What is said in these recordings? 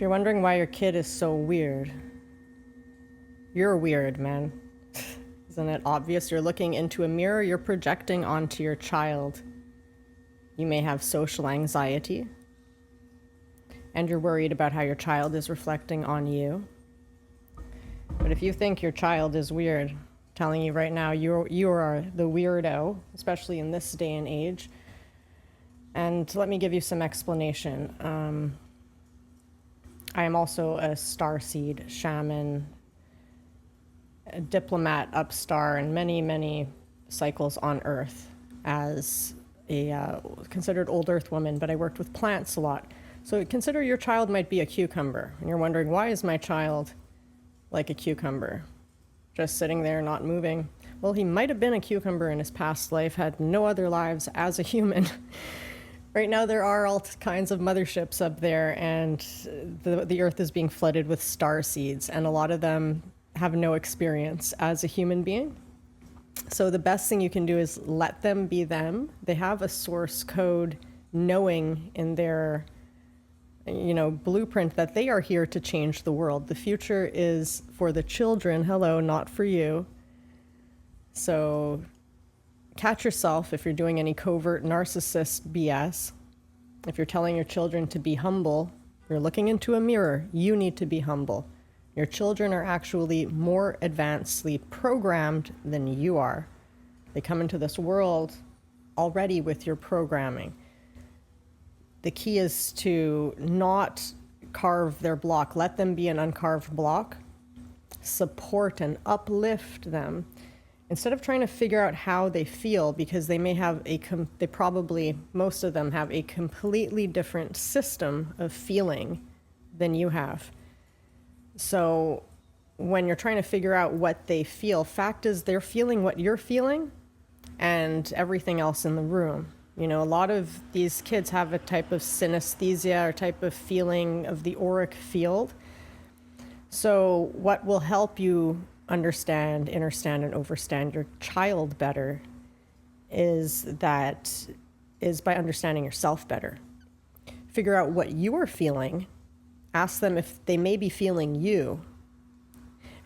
you're wondering why your kid is so weird, you're weird, man. Isn't it obvious? You're looking into a mirror, you're projecting onto your child. You may have social anxiety, and you're worried about how your child is reflecting on you. But if you think your child is weird, I'm telling you right now, you are the weirdo, especially in this day and age. And let me give you some explanation. I am also a starseed shaman, a diplomat upstar, and many cycles on Earth as a considered old Earth woman, but I worked with plants a lot. So consider your child might be a cucumber, and you're wondering, why is my child like a cucumber, just sitting there not moving? Well, he might have been a cucumber in his past life, had no other lives as a human. Right now there are all kinds of motherships up there, and the Earth is being flooded with star seeds, and a lot of them have no experience as a human being. So the best thing you can do is let them be them. They have a source code knowing in their blueprint that they are here to change the world. The future is for the children, hello, not for you. So catch yourself if you're doing any covert narcissist BS. If you're telling your children to be humble, you're looking into a mirror. You need to be humble. Your children are actually more advancedly programmed than you are. They come into this world already with your programming. The key is to not carve their block. Let them be an uncarved block. Support and uplift them. Instead of trying to figure out how they feel, because they may have most of them have a completely different system of feeling than you have. So when you're trying to figure out what they feel, fact is they're feeling what you're feeling and everything else in the room. A lot of these kids have a type of synesthesia or type of feeling of the auric field. So what will help you understand, understand, and overstand your child better is by understanding yourself better. Figure out what you are feeling. Ask them if they may be feeling you.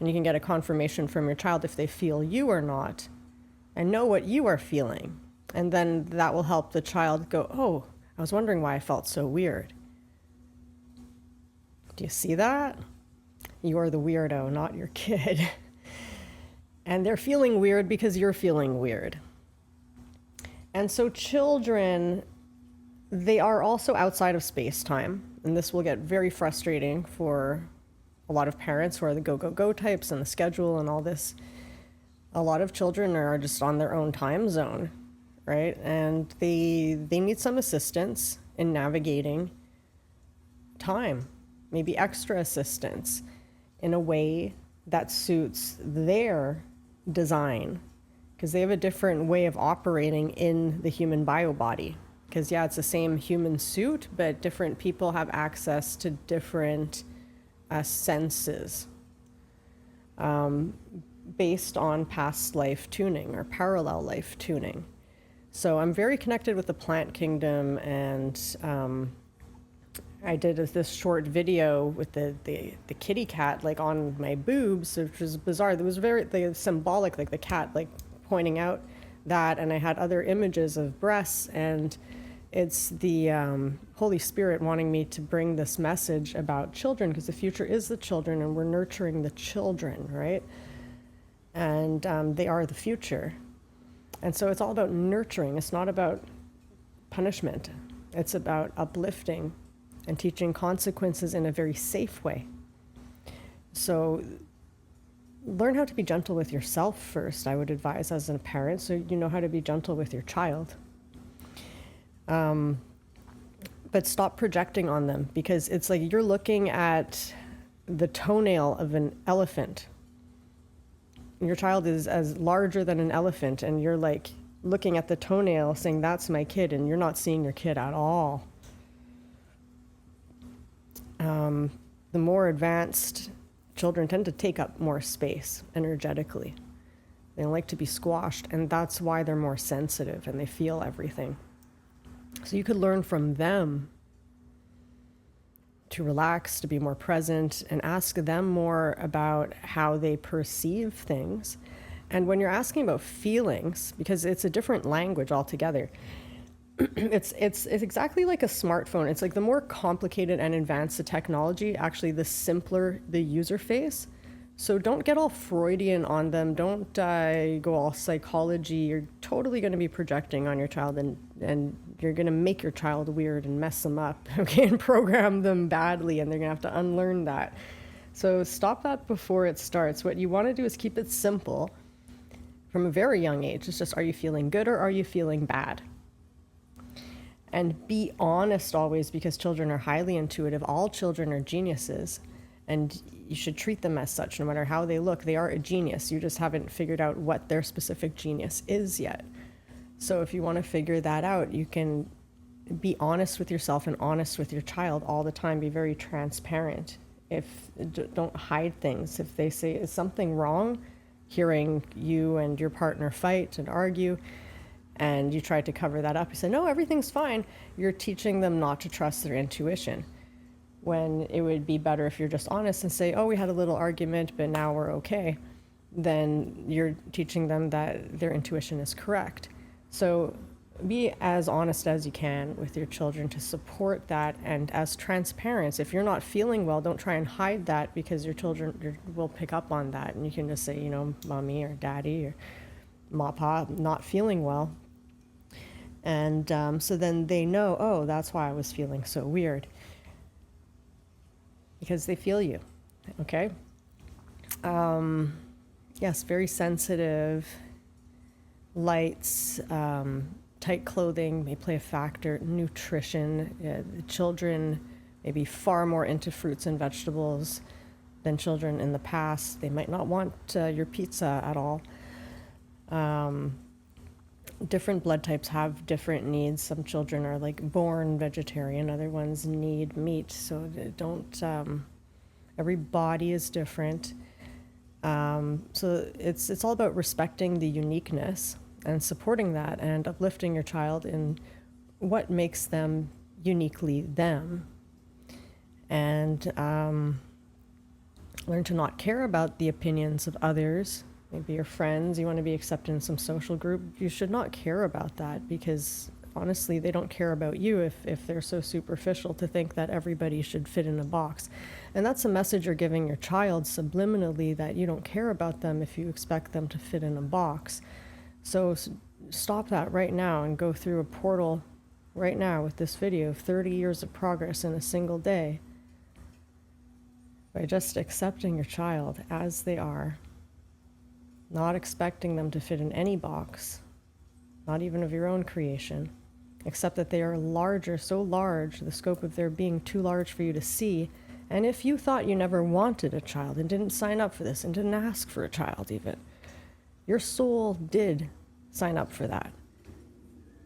And you can get a confirmation from your child if they feel you or not. And know what you are feeling. And then that will help the child go, oh, I was wondering why I felt so weird. Do you see that? You're the weirdo, not your kid. And they're feeling weird because you're feeling weird. And so children, they are also outside of space-time. And this will get very frustrating for a lot of parents who are the go types and the schedule and all this. A lot of children are just on their own time zone, right? And they need some assistance in navigating time, maybe extra assistance in a way that suits their design, because they have a different way of operating in the human bio body. Because it's the same human suit, but different people have access to different senses based on past life tuning or parallel life tuning. So I'm very connected with the plant kingdom, and I did this short video with the kitty cat on my boobs, which was bizarre. It was very symbolic, the cat pointing out that, and I had other images of breasts, and it's the Holy Spirit wanting me to bring this message about children, because the future is the children, and we're nurturing the children, right? And they are the future. And so it's all about nurturing. It's not about punishment. It's about uplifting and teaching consequences in a very safe way. So learn how to be gentle with yourself first, I would advise, as a parent, so you know how to be gentle with your child. But stop projecting on them, because it's like you're looking at the toenail of an elephant. Your child is as larger than an elephant, and you're looking at the toenail saying, that's my kid, and you're not seeing your kid at all. The more advanced children tend to take up more space energetically. They like to be squashed, and that's why they're more sensitive and they feel everything. So you could learn from them to relax, to be more present, and ask them more about how they perceive things. And when you're asking about feelings, because it's a different language altogether, it's exactly like a smartphone. It's like the more complicated and advanced the technology, actually the simpler the user face. So don't get all Freudian on them. Don't go all psychology. You're totally going to be projecting on your child, and you're going to make your child weird and mess them up, okay, and program them badly, and they're going to have to unlearn that. So stop that before it starts. What you want to do is keep it simple from a very young age. It's just, are you feeling good or are you feeling bad? And be honest always, because children are highly intuitive. All children are geniuses, and you should treat them as such. No matter how they look, they are a genius. You just haven't figured out what their specific genius is yet. So if you want to figure that out, you can be honest with yourself and honest with your child all the time. Be very transparent. Don't hide things. If they say, is something wrong, hearing you and your partner fight and argue, and you try to cover that up, you say, no, everything's fine, you're teaching them not to trust their intuition. When it would be better if you're just honest and say, oh, we had a little argument, but now we're okay. Then you're teaching them that their intuition is correct. So be as honest as you can with your children to support that, and as transparent. If you're not feeling well, don't try and hide that, because your children will pick up on that. And you can just say, mommy or daddy or papa not feeling well. And so then they know, oh, that's why I was feeling so weird. Because they feel you, okay? Yes, very sensitive. Lights, tight clothing may play a factor. Nutrition. Children may be far more into fruits and vegetables than children in the past. They might not want your pizza at all. Different blood types have different needs. Some children are like born vegetarian, other ones need meat. So every body is different. So it's all about respecting the uniqueness and supporting that and uplifting your child in what makes them uniquely them. And learn to not care about the opinions of others. Maybe your friends, you want to be accepted in some social group. You should not care about that, because honestly, they don't care about you if they're so superficial to think that everybody should fit in a box. And that's a message you're giving your child subliminally, that you don't care about them if you expect them to fit in a box. So stop that right now and go through a portal right now with this video of 30 years of progress in a single day by just accepting your child as they are. Not expecting them to fit in any box, not even of your own creation, except that they are larger, so large, the scope of their being too large for you to see. And if you thought you never wanted a child and didn't sign up for this and didn't ask for a child even, your soul did sign up for that.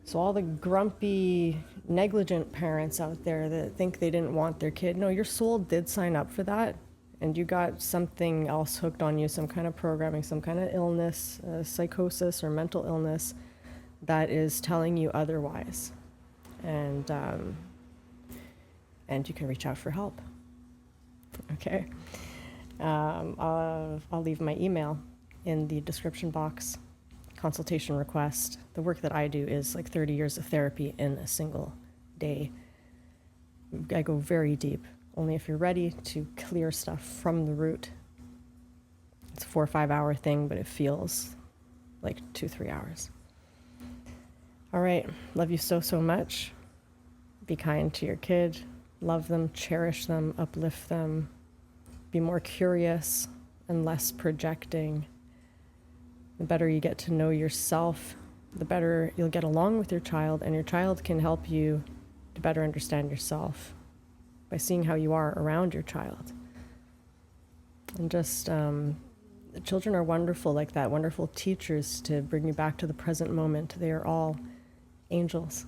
So all the grumpy, negligent parents out there that think they didn't want their kid, no, your soul did sign up for that. And you got something else hooked on you, some kind of programming, some kind of illness, psychosis or mental illness that is telling you otherwise. And you can reach out for help. Okay. I'll leave my email in the description box. Consultation request. The work that I do is like 30 years of therapy in a single day. I go very deep. Only if you're ready to clear stuff from the root. It's a 4 or 5 hour thing, but it feels like 2-3 hours. All right. Love you so, so much. Be kind to your kid. Love them, cherish them, uplift them. Be more curious and less projecting. The better you get to know yourself, the better you'll get along with your child, and your child can help you to better understand yourself by seeing how you are around your child. And just, children are wonderful like that, wonderful teachers to bring you back to the present moment. They are all angels.